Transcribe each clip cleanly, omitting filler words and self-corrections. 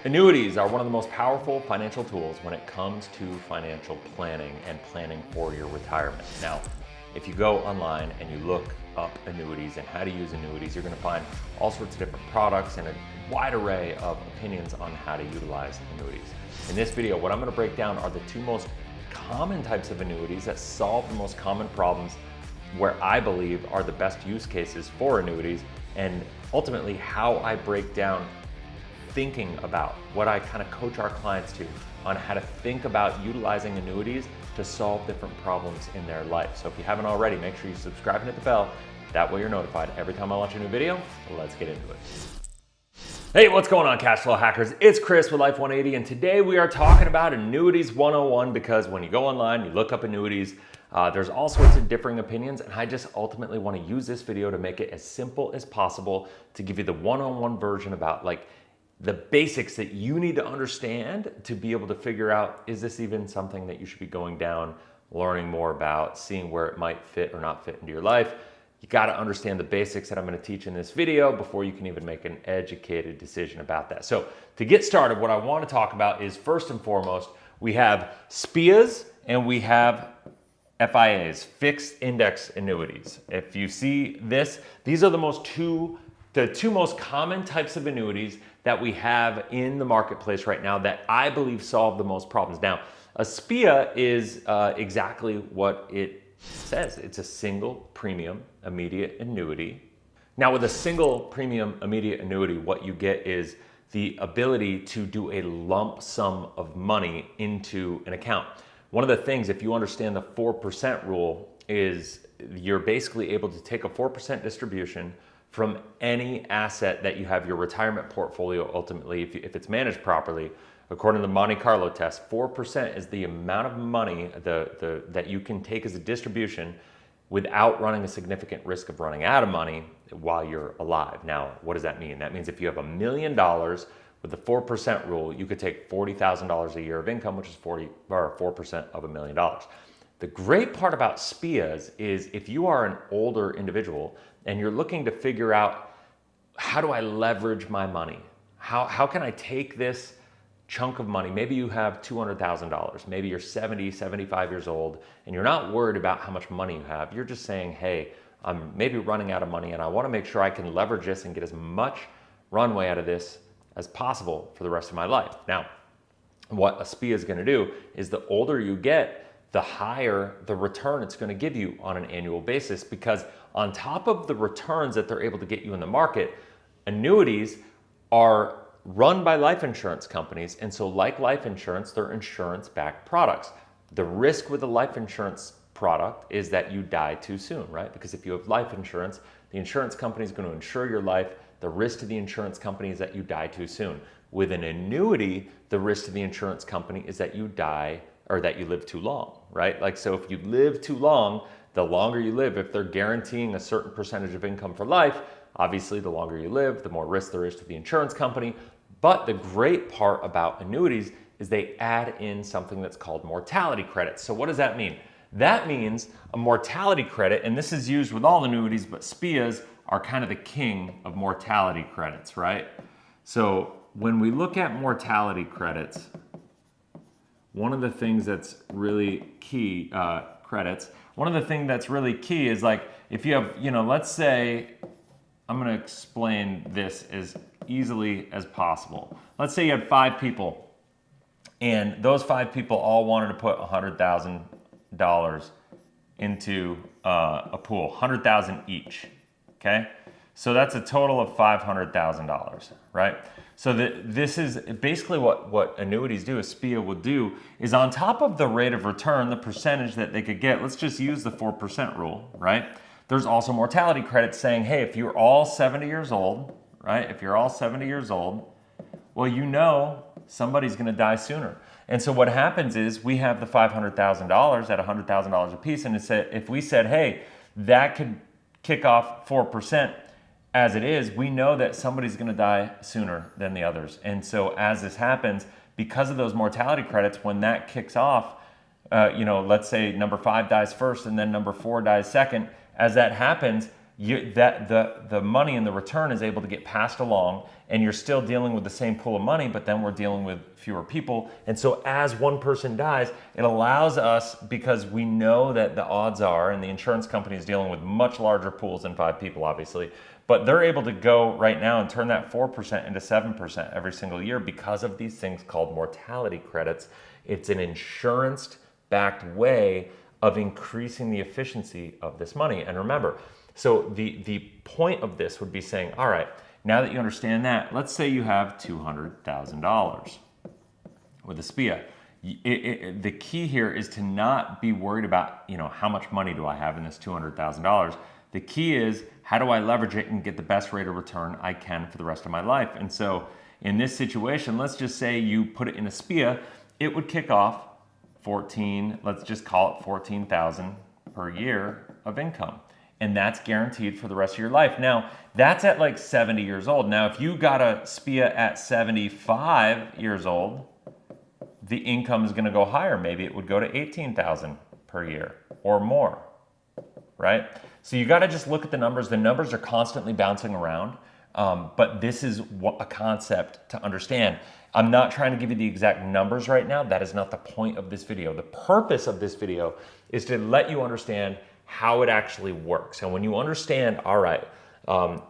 Annuities are one of the most powerful financial tools when it comes to financial planning and planning for your retirement. Now, if you go online and you look up annuities and how to use annuities, you're going to find all sorts of different products and a wide array of opinions on how to utilize annuities. In this video, what I'm going to break down are the two most common types of annuities that solve the most common problems, where I believe are the best use cases for annuities, and ultimately how I break down thinking about what I kind of coach our clients to on how to think about utilizing annuities to solve different problems in their life. So if you haven't already, make sure you subscribe and hit the bell. That way you're notified every time I launch a new video. Let's get into it. Hey, what's going on, Cashflow hackers? It's Chris with Life 180, and today we are talking about Annuities 101, because when you go online, you look up annuities, there's all sorts of differing opinions, and I just ultimately want to use this video to make it as simple as possible to give you the one-on-one version about the basics that you need to understand to be able to figure out, is this even something that you should be going down, learning more about, seeing where it might fit or not fit into your life. You got to understand the basics that I'm going to teach in this video before you can even make an educated decision about that. So to get started, what I want to talk about is, first and foremost, we have SPIAs and we have FIAs, fixed index annuities. If you see this, these are the two most common types of annuities that we have in the marketplace right now that I believe solve the most problems. Now, a SPIA is exactly what it says. It's a single premium immediate annuity. Now, with a single premium immediate annuity, what you get is the ability to do a lump sum of money into an account. One of the things, if you understand the 4% rule, is you're basically able to take a 4% distribution from any asset that you have, your retirement portfolio. Ultimately, if it's managed properly, according to the Monte Carlo test, 4% is the amount of money that you can take as a distribution without running a significant risk of running out of money while you're alive. Now, what does that mean? That means if you have $1 million with the 4% rule, you could take $40,000 a year of income, which is 4% of $1 million. The great part about SPIAs is, if you are an older individual and you're looking to figure out, how do I leverage my money? How can I take this chunk of money? Maybe you have $200,000. Maybe you're 70, 75 years old, and you're not worried about how much money you have. You're just saying, hey, I'm maybe running out of money, and I want to make sure I can leverage this and get as much runway out of this as possible for the rest of my life. Now, what a SPIA is going to do is, the older you get, the higher the return it's going to give you on an annual basis, because on top of the returns that they're able to get you in the market, annuities are run by life insurance companies. And so, like life insurance, they're insurance-backed products. The risk with a life insurance product is that you die too soon, right? Because if you have life insurance, the insurance company is going to insure your life. The risk to the insurance company is that you die too soon. With an annuity, the risk to the insurance company is that you die, or that you live too long, right? So if you live too long, the longer you live, if they're guaranteeing a certain percentage of income for life, obviously the longer you live, the more risk there is to the insurance company. But the great part about annuities is they add in something that's called mortality credits. So what does that mean? That means a mortality credit, and this is used with all annuities, but SPIAs are kind of the king of mortality credits, right? So when we look at mortality credits, one of the things that's really key, one of the things that's really key is, if you have, let's say, I'm going to explain this as easily as possible. Let's say you had 5 people, and those 5 people all wanted to put $100,000 into a pool, $100,000 each, okay? So that's a total of $500,000, right? So this is basically what annuities do, a SPIA will do, is on top of the rate of return, the percentage that they could get, let's just use the 4% rule, right? There's also mortality credits saying, hey, if you're all 70 years old, right? If you're all 70 years old, well, somebody's going to die sooner. And so what happens is, we have the $500,000 at $100,000 a piece, and if we said, hey, that could kick off 4%, as it is, we know that somebody's going to die sooner than the others. And so as this happens, because of those mortality credits, when that kicks off, let's say number 5 dies first and then number 4 dies second. As that happens, the money and the return is able to get passed along, and you're still dealing with the same pool of money, but then we're dealing with fewer people. And so as one person dies, it allows us, because we know that the odds are, and the insurance company is dealing with much larger pools than 5 people, obviously, but they're able to go right now and turn that 4% into 7% every single year because of these things called mortality credits. It's an insurance-backed way of increasing the efficiency of this money. And remember, so the point of this would be saying, all right, now that you understand that, let's say you have $200,000 with a SPIA. The key here is to not be worried about, how much money do I have in this $200,000? The key is, how do I leverage it and get the best rate of return I can for the rest of my life? And so in this situation, let's just say you put it in a SPIA, it would kick off let's just call it 14,000 per year of income. And that's guaranteed for the rest of your life. Now, that's at like 70 years old. Now, if you got a SPIA at 75 years old, the income is gonna go higher. Maybe it would go to 18,000 per year or more, right? So you gotta just look at the numbers. The numbers are constantly bouncing around, but this is a concept to understand. I'm not trying to give you the exact numbers right now. That is not the point of this video. The purpose of this video is to let you understand how it actually works. And when you understand, all right,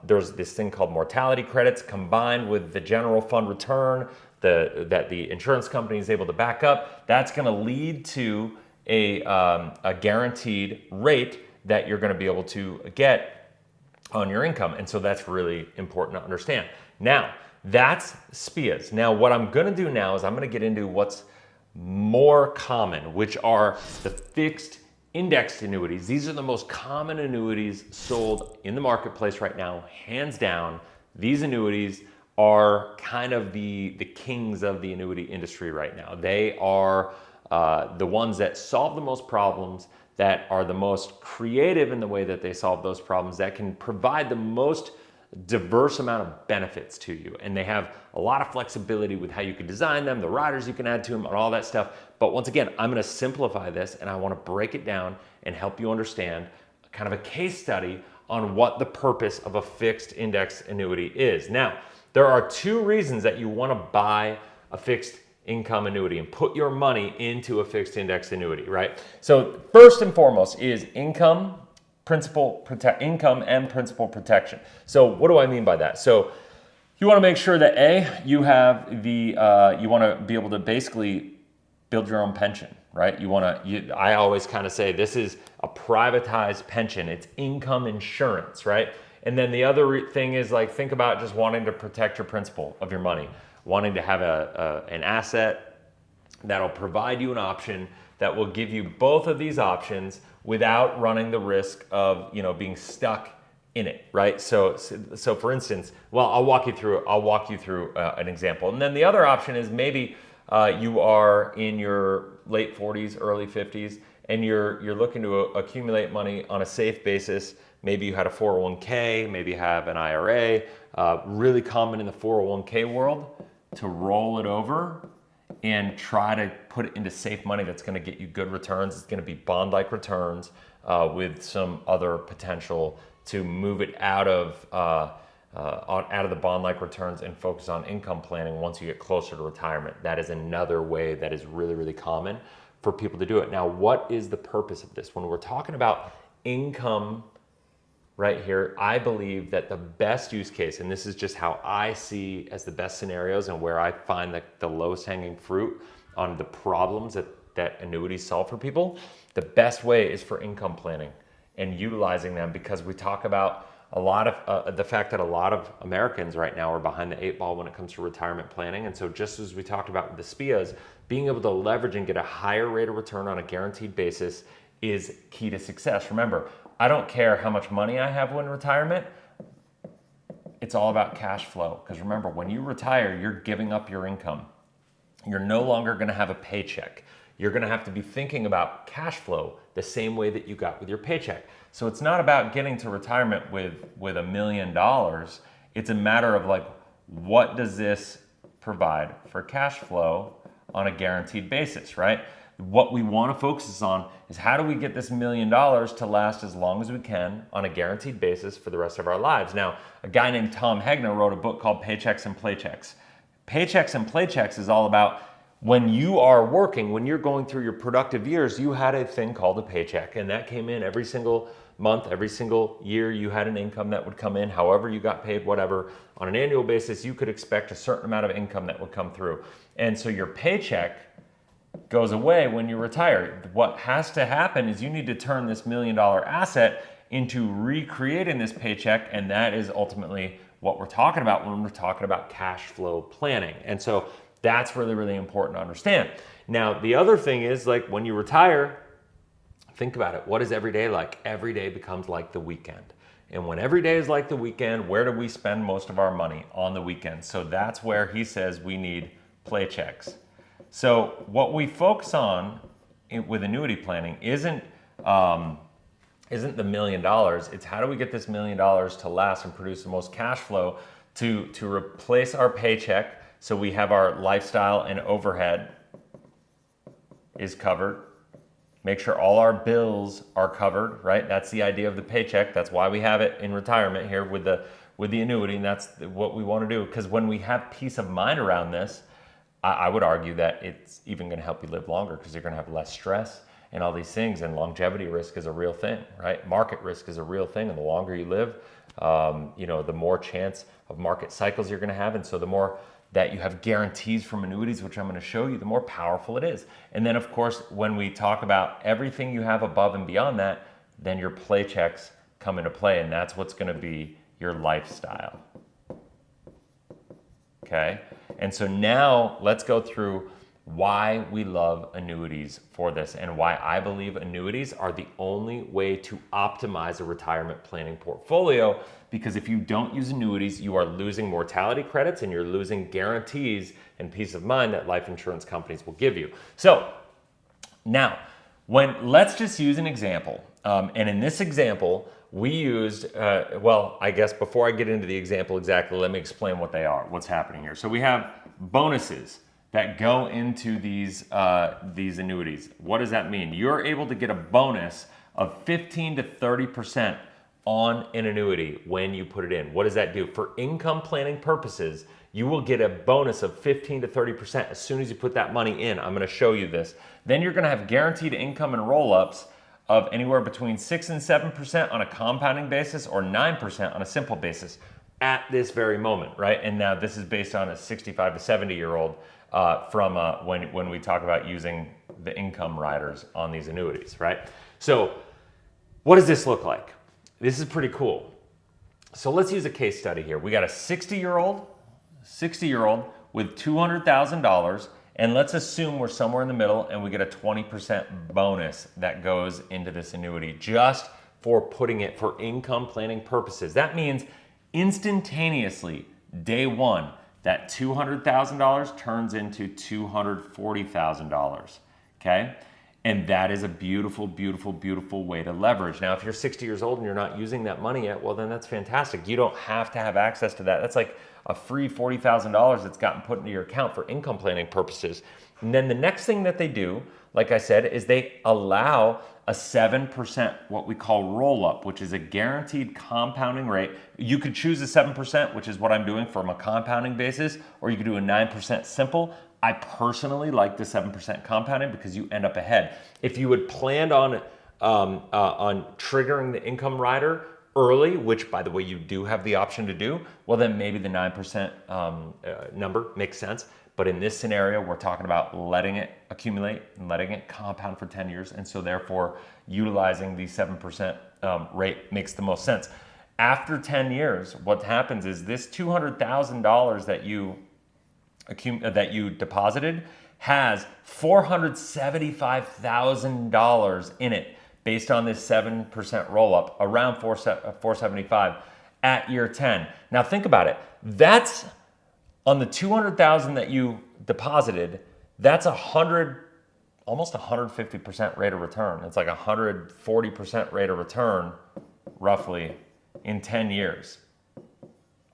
there's this thing called mortality credits combined with the general fund return that the insurance company is able to back up, that's gonna lead to a guaranteed rate that you're gonna be able to get on your income. And so that's really important to understand. Now, that's SPIAs. Now, what I'm gonna do now is I'm gonna get into what's more common, which are the fixed indexed annuities. These are the most common annuities sold in the marketplace right now, hands down. These annuities are kind of the kings of the annuity industry right now. They are the ones that solve the most problems, that are the most creative in the way that they solve those problems, that can provide the most diverse amount of benefits to you. And they have a lot of flexibility with how you can design them, the riders you can add to them, and all that stuff. But once again, I'm gonna simplify this, and I wanna break it down and help you understand kind of a case study on what the purpose of a fixed index annuity is. Now, there are 2 reasons that you wanna buy a fixed income annuity and put your money into a fixed index annuity, right? So first and foremost is income and principal protection. So what do I mean by that? So you want to make sure that you have you want to be able to basically build your own pension, right? I always kind of say this is a privatized pension. It's income insurance, right? And then the other thing is, like, think about just wanting to protect your principal of your money, wanting to have an asset that'll provide you an option that will give you both of these options without running the risk of being stuck in it, right? So for instance, well, I'll walk you through an example. And then the other option is maybe you are in your late 40s, early 50s, and you're looking to accumulate money on a safe basis. Maybe you had a 401k, maybe you have an IRA. Really common in the 401k world to roll it over and try to put it into safe money that's going to get you good returns. It's going to be bond-like returns with some other potential to move it out of the bond-like returns and focus on income planning once you get closer to retirement. That is another way that is really, really common for people to do it. Now, what is the purpose of this? When we're talking about income right here, I believe that the best use case, and this is just how I see as the best scenarios and where I find the lowest hanging fruit on the problems that annuities solve for people, the best way is for income planning and utilizing them, because we talk about a lot of the fact that a lot of Americans right now are behind the 8 ball when it comes to retirement planning. And so just as we talked about with the SPIAs, being able to leverage and get a higher rate of return on a guaranteed basis is key to success. Remember, I don't care how much money I have when retirement. It's all about cash flow. Because remember, when you retire, you're giving up your income. You're no longer going to have a paycheck. You're going to have to be thinking about cash flow the same way that you got with your paycheck. So it's not about getting to retirement with $1 million. It's a matter of, like, what does this provide for cash flow on a guaranteed basis, right? What we want to focus on is how do we get this $1 million to last as long as we can on a guaranteed basis for the rest of our lives. Now, a guy named Tom Hegner wrote a book called Paychecks and Playchecks. Paychecks and Playchecks is all about when you are working, when you're going through your productive years, you had a thing called a paycheck, and that came in every single month, every single year. You had an income that would come in, however you got paid, whatever. On an annual basis, you could expect a certain amount of income that would come through. And so your paycheck goes away when you retire. What has to happen is you need to turn this $1 million asset into recreating this paycheck, and that is ultimately what we're talking about when we're talking about cash flow planning. And so that's really, really important to understand. Now, the other thing is, like, when you retire, think about it. What is every day like? Every day becomes like the weekend. And when every day is like the weekend, where do we spend most of our money? On the weekend. So that's where he says we need paychecks. So what we focus on with annuity planning isn't the $1 million. It's how do we get this $1 million to last and produce the most cash flow to replace our paycheck, so we have our lifestyle and overhead is covered. Make sure all our bills are covered, right? That's the idea of the paycheck. That's why we have it in retirement here with the annuity, and that's what we want to do. Because when we have peace of mind around this, I would argue that it's even going to help you live longer, because you're going to have less stress and all these things. And longevity risk is a real thing, right? Market risk is a real thing, and the longer you live, the more chance of market cycles you're going to have, and so the more that you have guarantees from annuities, which I'm going to show you, the more powerful it is. And then, of course, when we talk about everything you have above and beyond that, then your paychecks come into play, and that's what's going to be your lifestyle. Okay? And so now let's go through why we love annuities for this, and why I believe annuities are the only way to optimize a retirement planning portfolio. Because if you don't use annuities, you are losing mortality credits, and you're losing guarantees and peace of mind that life insurance companies will give you. So now, let's just use an example. And in this example, we used, I guess before I get into the example exactly, let me explain what they are, what's happening here. So we have bonuses that go into these annuities. What does that mean? You're able to get a bonus of 15 to 30% on an annuity when you put it in. What does that do? For income planning purposes, you will get a bonus of 15 to 30% as soon as you put that money in. I'm going to show you this. Then you're going to have guaranteed income and roll-ups of anywhere between 6 and 7% on a compounding basis, or 9% on a simple basis at this very moment, right? And now this is based on a 65 to 70-year-old from when we talk about using the income riders on these annuities, right? So what does this look like? This is pretty cool. So let's use a case study here. We got a 60-year-old with $200,000, and let's assume we're somewhere in the middle, and we get a 20% bonus that goes into this annuity just for putting it for income planning purposes. That means instantaneously, day one, that $200,000 turns into $240,000, okay? And that is a beautiful, beautiful, beautiful way to leverage. Now, if you're 60 years old and you're not using that money yet, well, then that's fantastic. You don't have to have access to that. That's like a free $40,000 that's gotten put into your account for income planning purposes. And then the next thing that they do, like I said, is they allow a 7%, what we call roll-up, which is a guaranteed compounding rate. You could choose a 7%, which is what I'm doing from a compounding basis, or you could do a 9% simple. I personally like the 7% compounding because you end up ahead. If you had planned on triggering the income rider early, which by the way you do have the option to do, well then maybe the 9% number makes sense. But in this scenario, we're talking about letting it accumulate and letting it compound for 10 years. And so therefore, utilizing the 7% rate makes the most sense. After 10 years, what happens is this $200,000 that you deposited has $475,000 in it based on this 7% roll-up, around $475 at year 10. Now think about it. That's on the $200,000 that you deposited, that's almost 150% rate of return. It's like 140% rate of return, roughly, in 10 years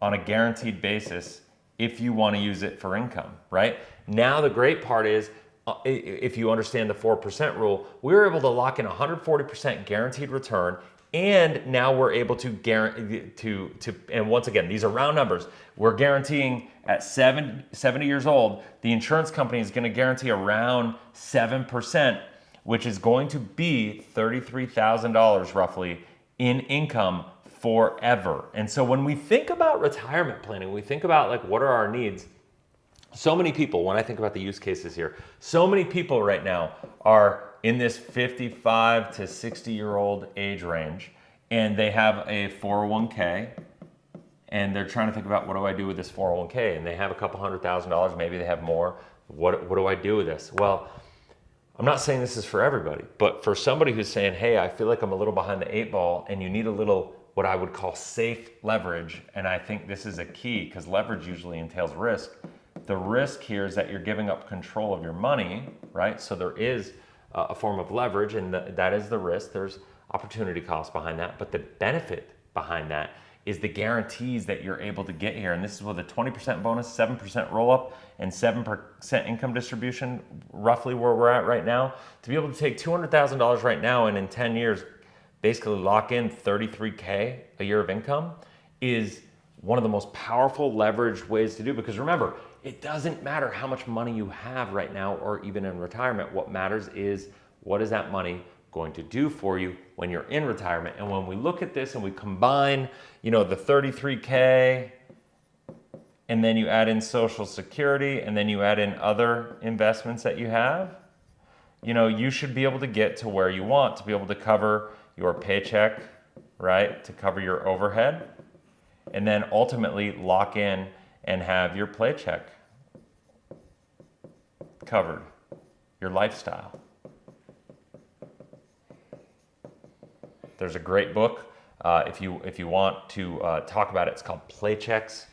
on a guaranteed basis if you want to use it for income, right? Now the great part is if you understand the 4% rule, we were able to lock in 140% guaranteed return. And now we're able to guarantee and once again, these are round numbers. We're guaranteeing at 70 years old, the insurance company is going to guarantee around 7%, which is going to be $33,000 roughly in income forever. And so when we think about retirement planning, we think about like, what are our needs? So many people, when I think about the use cases here, so many people right now are in this 55 to 60-year-old age range, and they have a 401k, and they're trying to think about, what do I do with this 401k? And they have a couple $100,000, maybe they have more. What do I do with this? Well, I'm not saying this is for everybody, but for somebody who's saying, hey, I feel like I'm a little behind the 8 ball, and you need a little, what I would call safe leverage, and I think this is a key, because leverage usually entails risk. The risk here is that you're giving up control of your money, right? So there is a form of leverage, and that is the risk. There's opportunity cost behind that, but the benefit behind that is the guarantees that you're able to get here. And this is with a 20% bonus, 7% roll-up, and 7% income distribution, roughly where we're at right now. To be able to take $200,000 right now and in 10 years, basically lock in $33K a year of income is one of the most powerful leverage ways to do, because remember, it doesn't matter how much money you have right now or even in retirement. What matters is, what is that money going to do for you when you're in retirement? And when we look at this and we combine, the 33K, and then you add in Social Security, and then you add in other investments that you have, you should be able to get to where you want to be able to cover your paycheck, right? To cover your overhead, and then ultimately lock in and have your paycheck covered, your lifestyle. There's a great book if you want to talk about it. It's called Paychecks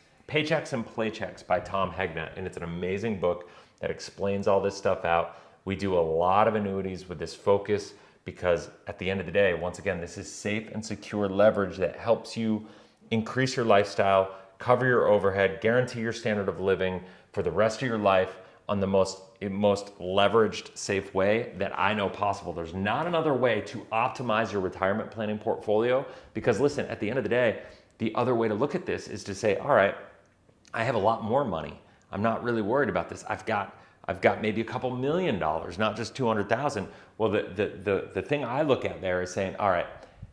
and Playchecks by Tom Hegna, and it's an amazing book that explains all this stuff out. We do a lot of annuities with this focus because at the end of the day, once again, this is safe and secure leverage that helps you increase your lifestyle, cover your overhead, guarantee your standard of living for the rest of your life on the most leveraged, safe way that I know possible. There's not another way to optimize your retirement planning portfolio, because listen, at the end of the day, the other way to look at this is to say, all right, I have a lot more money. I'm not really worried about this. I've got maybe a couple $1 million, not just 200,000. Well, the thing I look at there is saying, all right,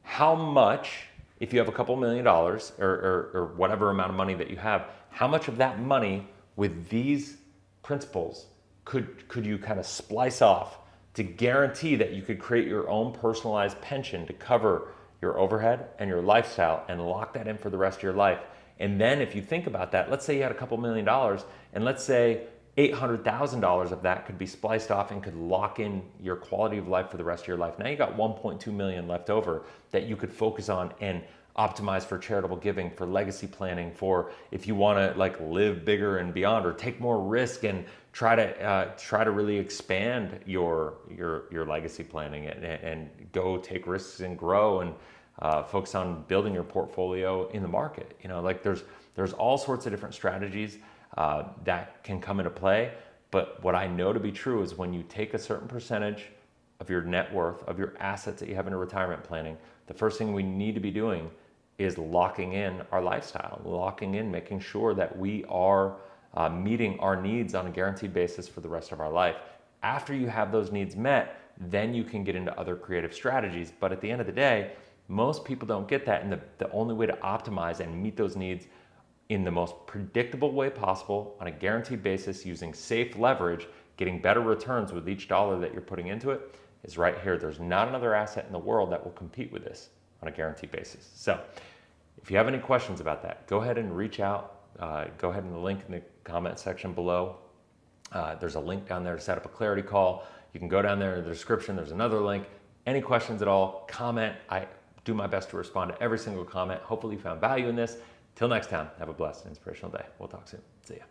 how much, if you have a couple $1 million or whatever amount of money that you have, how much of that money with these principles could you kind of splice off to guarantee that you could create your own personalized pension to cover your overhead and your lifestyle and lock that in for the rest of your life? And then if you think about that, let's say you had a couple $1 million, and let's say $800,000 of that could be spliced off and could lock in your quality of life for the rest of your life. Now you got 1.2 million left over that you could focus on and optimize for charitable giving, for legacy planning, for if you want to like live bigger and beyond, or take more risk and try to really expand your legacy planning and go take risks and grow and focus on building your portfolio in the market. Like there's all sorts of different strategies that can come into play. But what I know to be true is when you take a certain percentage of your net worth, of your assets that you have in a retirement planning, the first thing we need to be doing is locking in our lifestyle, locking in, making sure that we are meeting our needs on a guaranteed basis for the rest of our life. After you have those needs met, then you can get into other creative strategies. But at the end of the day, most people don't get that. And the only way to optimize and meet those needs in the most predictable way possible on a guaranteed basis using safe leverage, getting better returns with each dollar that you're putting into it, is right here. There's not another asset in the world that will compete with this on a guaranteed basis. So if you have any questions about that, go ahead and reach out. Go ahead and the link in the comment section below. There's a link down there to set up a clarity call. You can go down there in the description. There's another link. Any questions at all, comment. I do my best to respond to every single comment. Hopefully you found value in this. Till next time, have a blessed and inspirational day. We'll talk soon. See ya.